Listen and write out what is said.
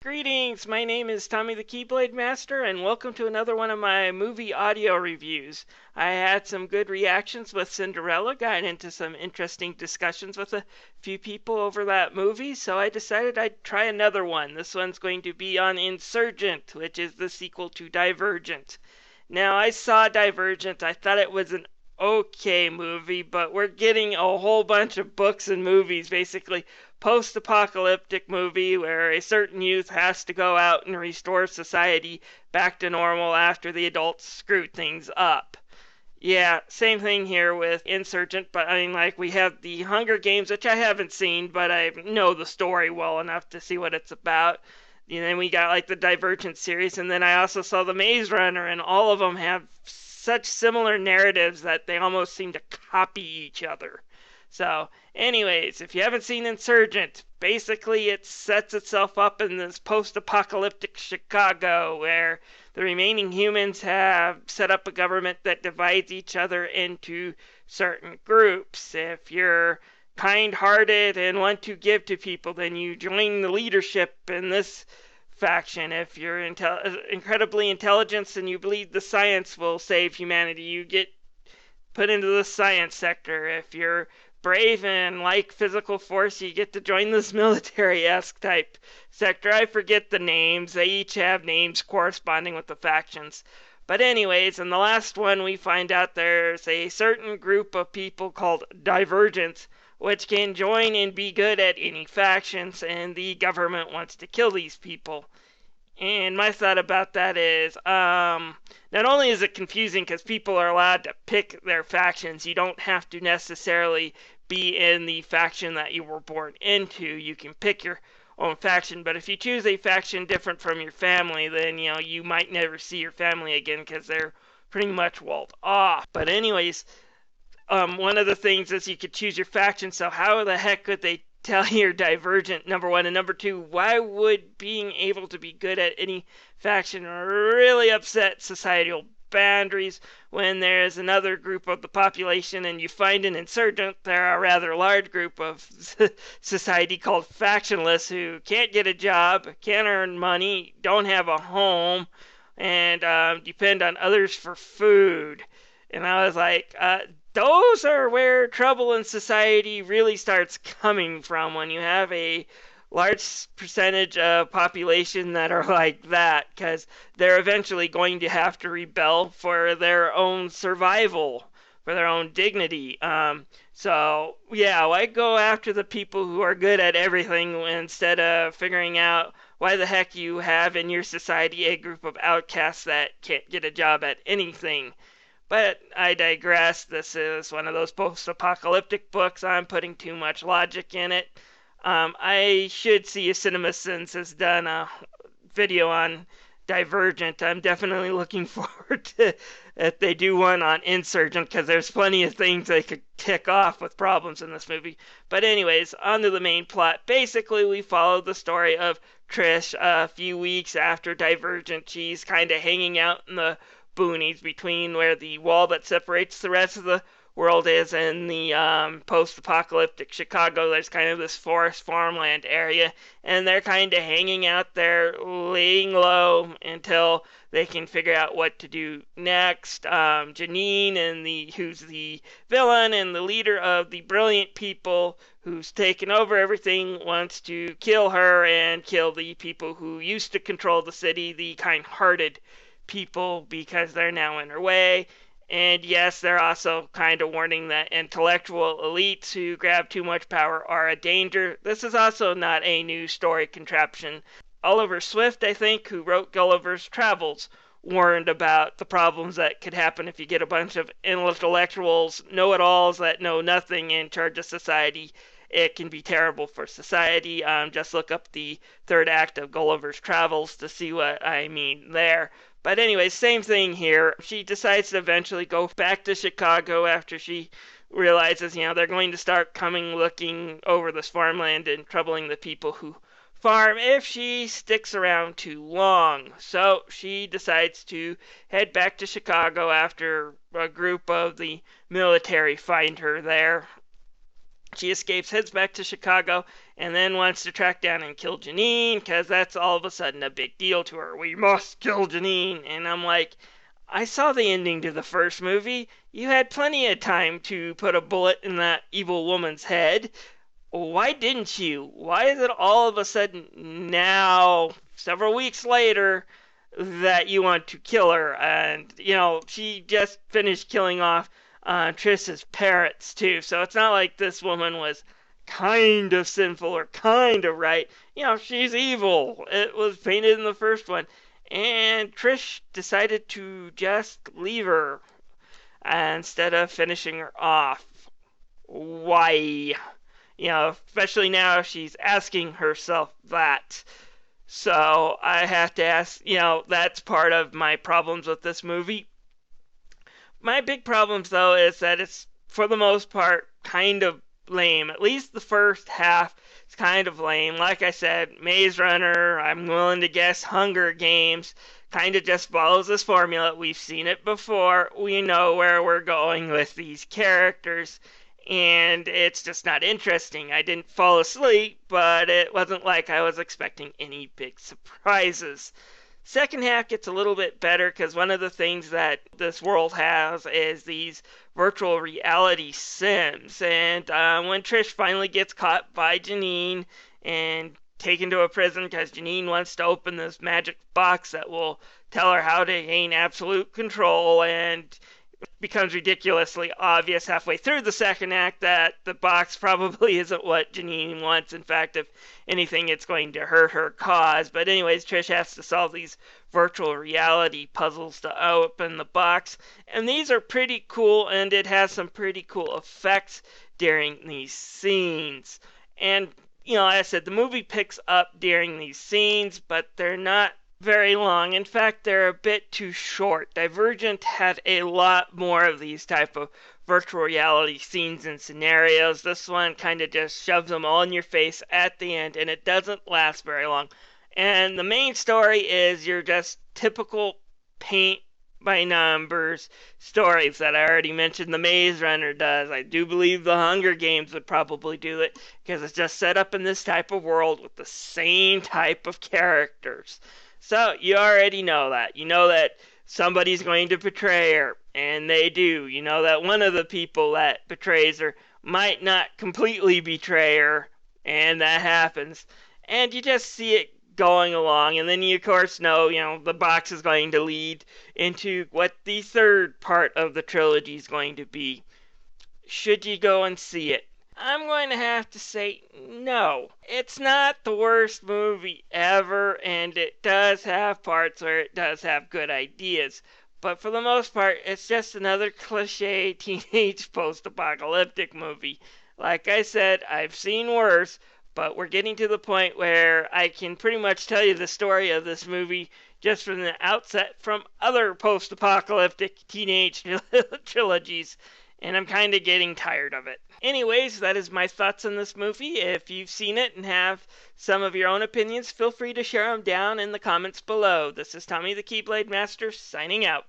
Greetings, my name is Tommy the Keyblade Master, and welcome to another one of my movie audio reviews. I had some good reactions with Cinderella, got into some interesting discussions with a few people over that movie, so I decided I'd try another one. This one's going to be on Insurgent, which is the sequel to Divergent. Now, I saw Divergent, I thought it was an okay movie, but we're getting a whole bunch of books and movies, basically post-apocalyptic movie where a certain youth has to go out and restore society back to normal after the adults screwed things up. Yeah, same thing here with Insurgent, but I mean, like, we have the Hunger Games, which I haven't seen, but I know the story well enough to see what it's about. And then we got, like, the Divergent series, and then I also saw the Maze Runner, and all of them have such similar narratives that they almost seem to copy each other. So, anyways, if you haven't seen Insurgent, basically it sets itself up in this post-apocalyptic Chicago where the remaining humans have set up a government that divides each other into certain groups. If you're kind-hearted and want to give to people, then you join the leadership in this faction. If you're incredibly intelligent and you believe the science will save humanity, you get put into the science sector. If you're brave and like physical force, you get to join this military-esque type sector. I forget the names. They each have names corresponding with the factions. But anyways, in the last one, we find out there's a certain group of people called Divergent, which can join and be good at any factions, and the government wants to kill these people. And my thought about that is, not only is it confusing because people are allowed to pick their factions, you don't have to necessarily be in the faction that you were born into. You can pick your own faction, but if you choose a faction different from your family, then, you might never see your family again because they're pretty much walled off. But anyways, one of the things is you could choose your faction, so how the heck could they tell you're Divergent, number one, and number two, why would being able to be good at any faction really upset societal boundaries when there's another group of the population, and you find an Insurgent, there are a rather large group of society called factionless who can't get a job, can't earn money, don't have a home, and depend on others for food. And I was like, those are where trouble in society really starts coming from, when you have a large percentage of population that are like that, because they're eventually going to have to rebel for their own survival, for their own dignity. So yeah, why go after the people who are good at everything instead of figuring out why the heck you have in your society a group of outcasts that can't get a job at anything? But I digress. This is one of those post-apocalyptic books. I'm putting too much logic in it. I should see if CinemaSins has done a video on Divergent. I'm definitely looking forward to if they do one on Insurgent, because there's plenty of things they could tick off with problems in this movie. But anyways, on to the main plot. Basically, we follow the story of Trish a few weeks after Divergent. She's kind of hanging out in the boonies between where the wall that separates the rest of the world is and the post-apocalyptic Chicago. There's kind of this forest farmland area, and they're kind of hanging out there, laying low until they can figure out what to do next. Janine, who's the villain and the leader of the brilliant people who's taken over everything, wants to kill her and kill the people who used to control the city, the kind-hearted people, because they're now in her way. And yes, they're also kind of warning that intellectual elites who grab too much power are a danger. This is also not a new story contraption. Oliver Swift, I think, who wrote Gulliver's Travels, warned about the problems that could happen if you get a bunch of intellectuals, know-it-alls that know nothing in charge of society. It can be terrible for society. Just look up the third act of Gulliver's Travels to see what I mean there. But anyway, same thing here. She decides to eventually go back to Chicago after she realizes, they're going to start coming looking over this farmland and troubling the people who farm if she sticks around too long. So she decides to head back to Chicago after a group of the military find her there. She escapes, heads back to Chicago, and then wants to track down and kill Janine because that's all of a sudden a big deal to her. We must kill Janine. And I'm like, I saw the ending to the first movie. You had plenty of time to put a bullet in that evil woman's head. Why didn't you? Why is it all of a sudden now, several weeks later, that you want to kill her? And, she just finished killing off Triss's parrots, too. So it's not like this woman was kind of sinful or kind of right. She's evil. It was painted in the first one. And Trish decided to just leave her instead of finishing her off. Why? Especially now she's asking herself that. So I have to ask, that's part of my problems with this movie. My big problems, though, is that it's, for the most part, kind of lame. At least the first half is kind of lame. Like I said, Maze Runner, I'm willing to guess Hunger Games, kind of just follows this formula. We've seen it before. We know where we're going with these characters. And it's just not interesting. I didn't fall asleep, but it wasn't like I was expecting any big surprises. Second half gets a little bit better because one of the things that this world has is these virtual reality sims. And when Trish finally gets caught by Janine and taken to a prison because Janine wants to open this magic box that will tell her how to gain absolute control, and becomes ridiculously obvious halfway through the second act that the box probably isn't what Janine wants. In fact, if anything, it's going to hurt her cause. But anyways, Trish has to solve these virtual reality puzzles to open the box. And these are pretty cool, and it has some pretty cool effects during these scenes. And, like I said, the movie picks up during these scenes, but they're not very long. In fact, they're a bit too short. Divergent had a lot more of these type of virtual reality scenes and scenarios. This one kind of just shoves them all in your face at the end, and it doesn't last very long. And the main story is your just typical paint by numbers stories that I already mentioned the Maze Runner does. I do believe the Hunger Games would probably do it because it's just set up in this type of world with the same type of characters. So you already know that. You know that somebody's going to betray her, and they do. You know that one of the people that betrays her might not completely betray her, and that happens. And you just see it going along, and then you of course know, the box is going to lead into what the third part of the trilogy is going to be. Should you go and see it? I'm going to have to say no. It's not the worst movie ever, and it does have parts where it does have good ideas. But for the most part, it's just another cliche teenage post-apocalyptic movie. Like I said, I've seen worse, but we're getting to the point where I can pretty much tell you the story of this movie just from the outset from other post-apocalyptic teenage trilogies, and I'm kind of getting tired of it. Anyways, that is my thoughts on this movie. If you've seen it and have some of your own opinions, feel free to share them down in the comments below. This is Tommy the Keyblade Master signing out.